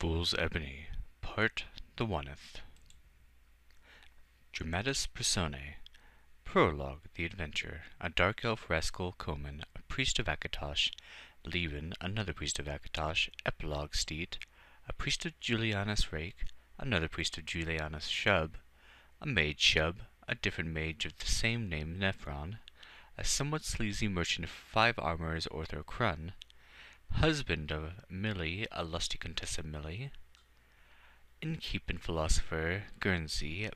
Fool's Ebony, Part the Oneth. Dramatis Personae. Prologue: The Adventure. A dark elf rascal Coman, a priest of Akatosh. Leven, another priest of Akatosh. Epilogue: Steed, a priest of Julianus Rake, another priest of Julianus Shub, a mage Shub, a different mage of the same name Nephron, a somewhat sleazy merchant of 5 armorers Ortho Crun, husband of Millie, a lusty Contessa Millie, innkeep and philosopher Guernsey,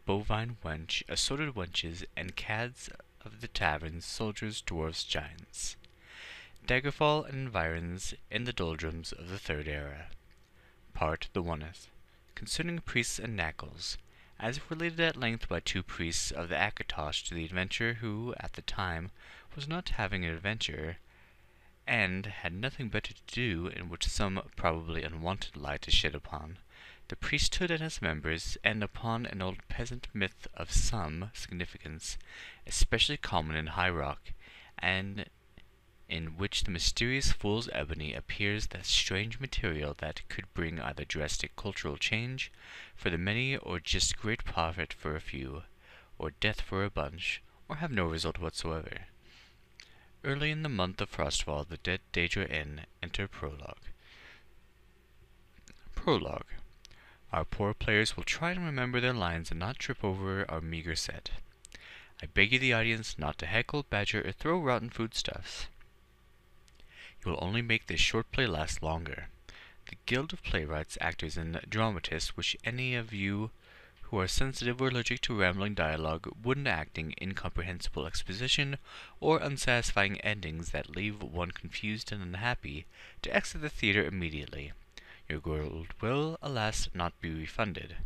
bovine wench, assorted wenches, and cads of the taverns, soldiers, dwarfs, giants. Daggerfall and environs in the doldrums of the Third Era. Part the Oneth. Concerning priests and knackles, as related at length by 2 priests of the Akatosh to the adventurer who, at the time, was not having an adventure, and had nothing better to do, in which some probably unwanted light is shed upon the priesthood and its members, and upon an old peasant myth of some significance, especially common in High Rock, and in which the mysterious Fool's Ebony appears that strange material that could bring either drastic cultural change for the many, or just great profit for a few, or death for a bunch, or have no result whatsoever. Early in the month of Frostfall, the dead Daedra Inn enter Prologue. Prologue. Our poor players will try and remember their lines and not trip over our meager set. I beg you, the audience, not to heckle, badger, or throw rotten foodstuffs. You will only make this short play last longer. The Guild of Playwrights, Actors, and Dramatists, which any of you who are sensitive or allergic to rambling dialogue, wooden acting, incomprehensible exposition, or unsatisfying endings that leave one confused and unhappy, to exit the theatre immediately. Your gold will, alas, not be refunded.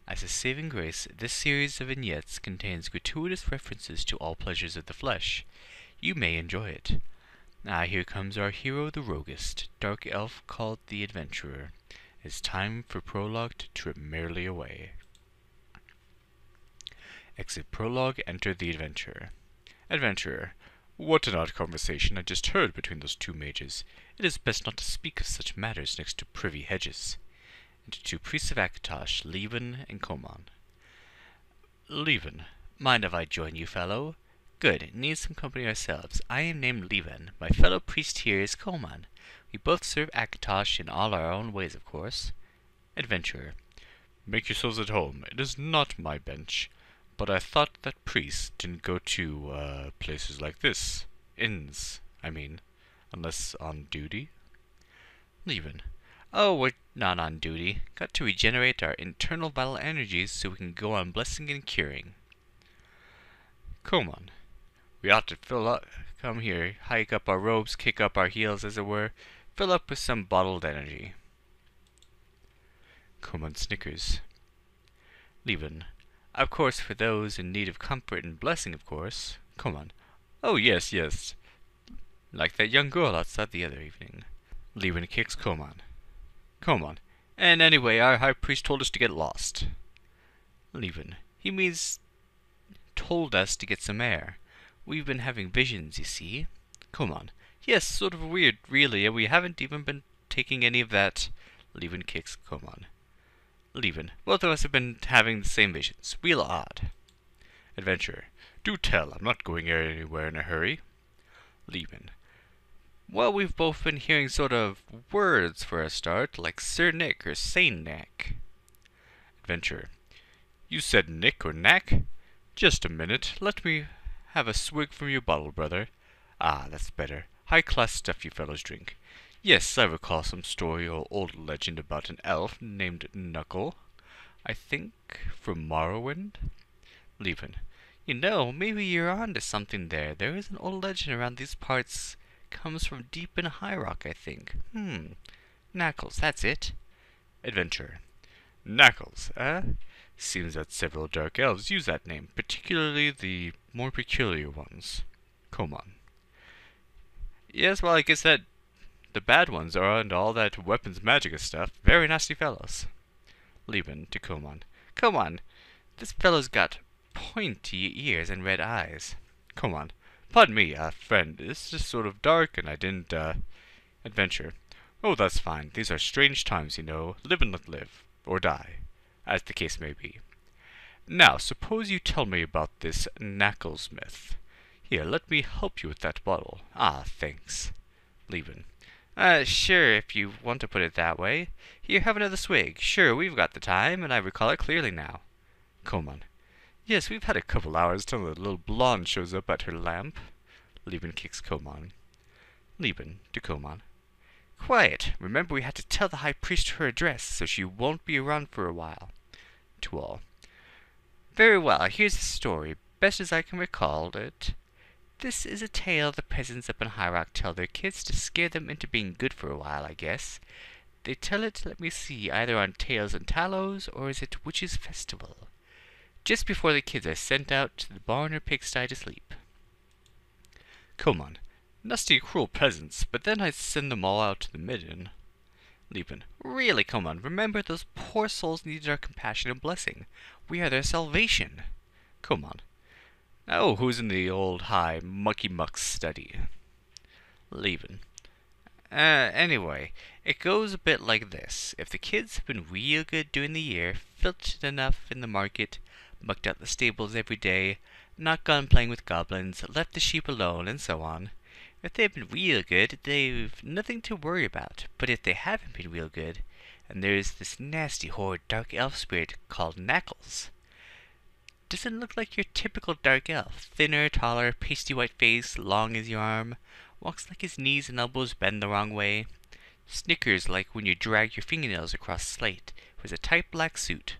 As a saving grace, this series of vignettes contains gratuitous references to all pleasures of the flesh. You may enjoy it. Here comes our hero, the roguist, dark elf called the Adventurer. It's time for Prologue to trip merrily away. Exit Prologue, enter the Adventurer. Adventurer. What an odd conversation I just heard between those 2 mages. It is best not to speak of such matters next to privy hedges. Enter 2 priests of Akatosh, Leven and Coman. Leven. Mind if I join you, fellow? Good. Need some company ourselves. I am named Leven. My fellow priest here is Coman. We both serve Akatosh in all our own ways, of course. Adventurer. Make yourselves at home. It is not my bench. But I thought that priests didn't go to, places like this. Inns, I mean. Unless on duty? Leven. Oh, we're not on duty. Got to regenerate our internal vital energies so we can go on blessing and curing. Coman. We ought to come here, hike up our robes, kick up our heels, as it were, fill up with some bottled energy. Coman snickers. Leven. Of course, for those in need of comfort and blessing, of course. Coman. Oh, yes, yes. Like that young girl outside the other evening. Leven kicks Coman. Coman. And anyway, our high priest told us to get lost. Leven. He means told us to get some air. We've been having visions, you see. Coman. Yes, sort of weird, really, and we haven't even been taking any of that. Leven kicks Coman. Leven. Both of us have been having the same visions. Real odd. Adventurer. Do tell, I'm not going anywhere in a hurry. Leven. Well, we've both been hearing sort of words for a start, like Sir Nick or Saint Nick. Adventurer. You said Nick or Knack? Just a minute, let me have a swig from your bottle, brother. Ah, that's better. High-class stuff you fellows drink. Yes, I recall some story or old legend about an elf named Knuckle, I think, from Morrowind. Leven. You know, maybe you're on to something there. There is an old legend around these parts. Comes from deep in High Rock, I think. Knuckles, that's it. Adventurer. Knuckles, eh? Seems that several dark elves use that name, particularly the more peculiar ones. Coman. Yes, well, I guess that the bad ones are into all that weapons magic stuff. Very nasty fellows. Leven to Coman. Coman, this fellow's got pointy ears and red eyes. Coman. Pardon me, friend, this is sort of dark and I didn't, Adventure. Oh, that's fine. These are strange times, you know. Live and let live. Or die. As the case may be. Now, suppose you tell me about this Knucklesmith. Here, let me help you with that bottle. Ah, thanks. Leavin. Sure, if you want to put it that way. Here, have another swig. Sure, we've got the time, and I recall it clearly now. Coman. Yes, we've had a couple hours till the little blonde shows up at her lamp. Leavin kicks Coman. Leavin to Coman. Quiet! Remember we had to tell the high priest her address, so she won't be around for a while. To all. Very well, here's the story, best as I can recall it. This is a tale the peasants up in High Rock tell their kids to scare them into being good for a while, I guess. They tell it, let me see, either on Tales and Tallows, or is it Witches' Festival? Just before the kids are sent out to the barn or pigsty to sleep. Coman. Nasty, cruel peasants, but then I'd send them all out to the midden. Leapin. Really, Coman, remember those poor souls needed our compassion and blessing. We are their salvation. Coman. Oh, who's in the old high mucky muck study? Leavin. Anyway, it goes a bit like this. If the kids have been real good during the year, filched enough in the market, mucked out the stables every day, not gone playing with goblins, left the sheep alone, and so on. If they've been real good, they've nothing to worry about. But if they haven't been real good, and there's this nasty, horrid dark elf spirit called Knuckles. Doesn't look like your typical dark elf. Thinner, taller, pasty white face, long as your arm. Walks like his knees and elbows bend the wrong way. Snickers like when you drag your fingernails across slate. Wears a tight black suit.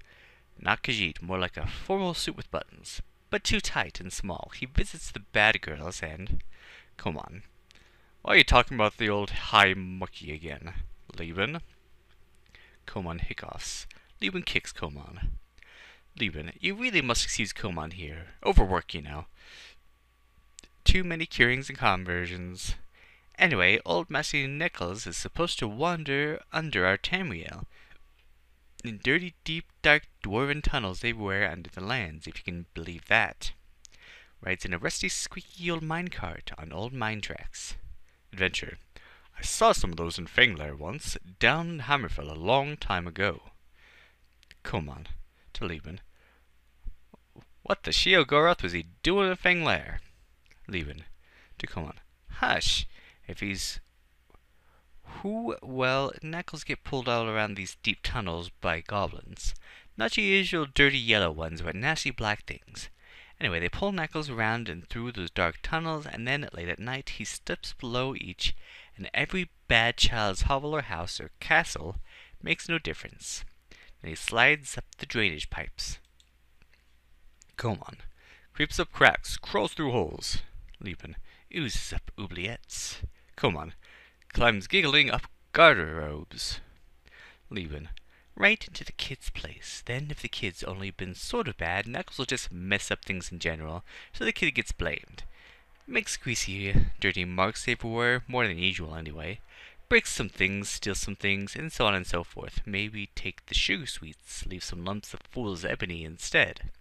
Not Khajiit, more like a formal suit with buttons. But too tight and small. He visits the bad girls and... Come on. Why are you talking about the old high mucky again? Leavin? Coman hiccoughs. Leavin kicks Coman. Leavin, you really must excuse Coman here. Overwork, you know. Too many curings and conversions. Anyway, old Massey Nichols is supposed to wander under our Tamriel. In dirty, deep, dark, dwarven tunnels everywhere under the lands, if you can believe that. Rides in a rusty, squeaky old minecart on old mine tracks. Adventure. I saw some of those in Fanglair once, down in Hammerfell a long time ago. Coman. To Leavin. What the Sheogorath was he doing in Fanglair? Leavin. To Coman. Hush! If he's... Who, well, Knuckles get pulled all around these deep tunnels by goblins. Not your usual dirty yellow ones, but nasty black things. Anyway, they pull Knuckles around and through those dark tunnels, and then, late at night, he steps below each, and every bad child's hovel or house or castle makes no difference. Then he slides up the drainage pipes. Coman. Creeps up cracks, crawls through holes. Leapin. Oozes up oubliettes. Coman. Climbs giggling up garderobes. Leavin. Right into the kid's place. Then if the kid's only been sort of bad, Knuckles will just mess up things in general, so the kid gets blamed. Makes greasy, dirty marks everywhere, more than usual anyway. Breaks some things, steals some things, and so on and so forth. Maybe take the sugar sweets, leave some lumps of fool's ebony instead.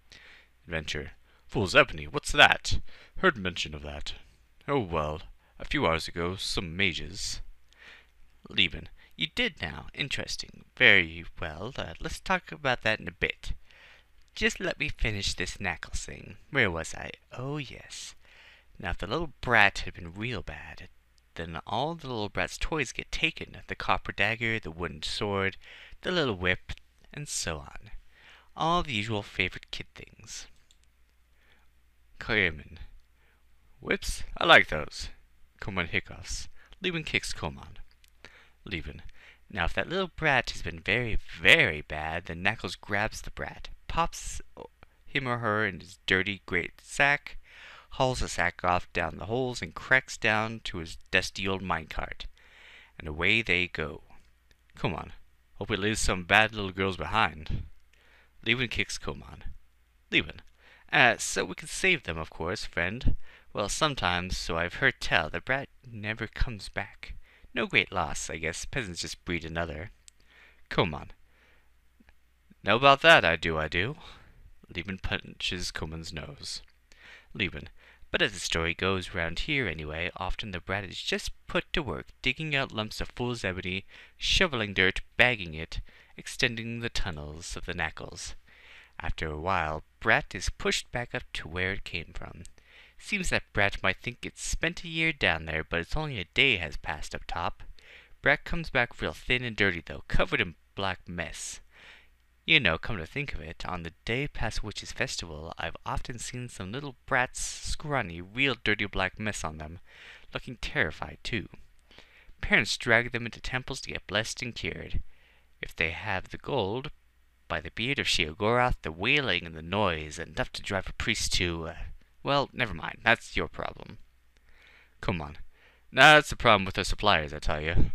Adventure. Fool's ebony, what's that? Heard mention of that. Oh well, a few hours ago, some mages. Leavin. You did now. Interesting. Very well. Let's talk about that in a bit. Just let me finish this Knuckles thing. Where was I? Oh, yes. Now, if the little brat had been real bad, then all the little brat's toys get taken. The copper dagger, the wooden sword, the little whip, and so on. All the usual favorite kid things. Coman. Whips? I like those. Coman hiccoughs. Leavin kicks Coman. Leavin. Now, if that little brat has been very, very bad, then Knuckles grabs the brat, pops him or her in his dirty, great sack, hauls the sack off down the holes, and cracks down to his dusty old minecart. And away they go. Come on. Hope he leaves some bad little girls behind. Leavin kicks Coman. Leavin. So we can save them, of course, friend. Well, sometimes, so I've heard tell, the brat never comes back. No great loss, I guess. Peasants just breed another. Coman. Know about that, I do. Leavin punches Coman's nose. Leavin. But as the story goes round here anyway, often the brat is just put to work digging out lumps of fool's ebony, shoveling dirt, bagging it, extending the tunnels of the knackles. After a while, Brat is pushed back up to where it came from. Seems that Brat might think it's spent a year down there, but it's only a day has passed up top. Brat comes back real thin and dirty, though, covered in black mess. You know, come to think of it, on the day past Witch's Festival, I've often seen some little brats scrawny, real dirty black mess on them, looking terrified, too. Parents drag them into temples to get blessed and cured. If they have the gold, by the beard of Sheogorath, the wailing and the noise, enough to drive a priest to, well, never mind, that's your problem. Come on. That's the problem with the suppliers, I tell you.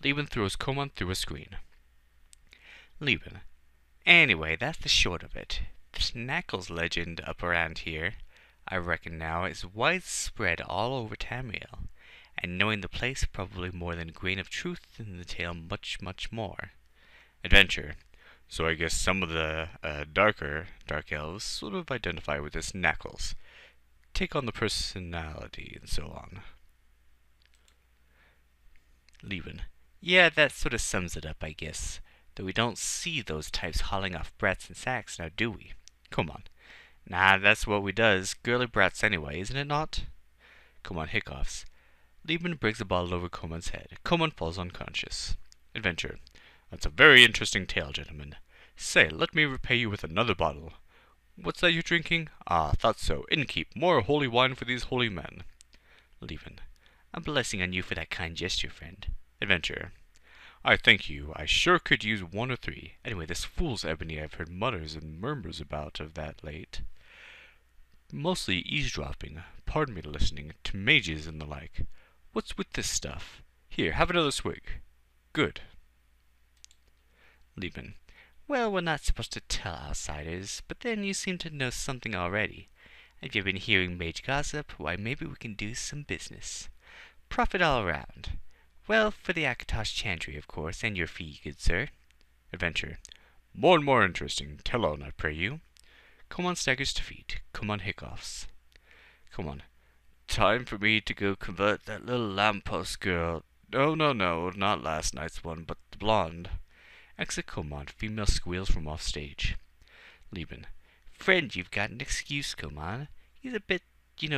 Lieben throws Komon through a screen. Lieben. Anyway, that's the short of it. This Knackles legend up around here, I reckon now, is widespread all over Tamriel, and knowing the place probably more than a grain of truth in the tale much, much more. Adventure. So I guess some of the dark elves sort of identify with this Knackles, take on the personality and so on. Lieben. Yeah, that sort of sums it up, I guess. Though we don't see those types hauling off brats in sacks now, do we? Come on. Nah, that's what we does. Girly brats anyway, isn't it not? Come on, hiccoughs. Lieben breaks a bottle over Komon's head. Komon falls unconscious. Adventure. That's a very interesting tale, gentlemen. Say, let me repay you with another bottle. What's that you're drinking? Ah, thought so. Innkeep, more holy wine for these holy men. Lieben. A blessing on you for that kind gesture, friend. Adventurer. I thank you. I sure could use 1 or 3. Anyway, this fool's ebony I've heard mutters and murmurs about of that late. Mostly eavesdropping, pardon me listening, to mages and the like. What's with this stuff? Here, have another swig. Good. Lieben. Well, we're not supposed to tell outsiders, but then you seem to know something already. If you've been hearing mage gossip, why maybe we can do some business. Profit all around. Well, for the Akatosh Chantry, of course, and your fee, good sir. Adventure. More and more interesting. Tell on, I pray you. Come on, staggers to feet. Come on, hiccoughs. Come on. Time for me to go convert that little lamppost girl. No, not last night's one, but the blonde. Exit Komon. Female squeals from off stage. Lieben. Friend, you've got an excuse, Komon. He's a bit,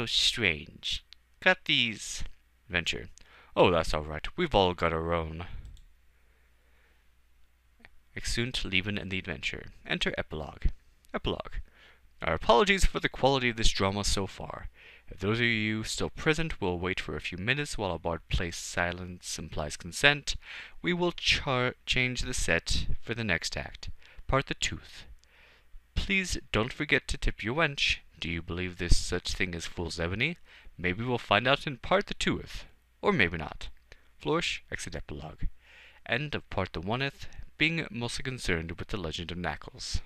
strange. Got these. Adventure. Oh, that's all right. We've all got our own. Exeunt Lieben and the Adventure. Enter Epilogue. Epilogue. Our apologies for the quality of this drama so far. If those of you still present will wait for a few minutes while a bard plays silence implies consent, we will change the set for the next act. Part the tooth. Please don't forget to tip your wench. Do you believe there's such thing as fool's ebony? Maybe we'll find out in part the tooth. Or maybe not. Flourish, exit epilogue. End of part the Oneth, being mostly concerned with the legend of Knackles.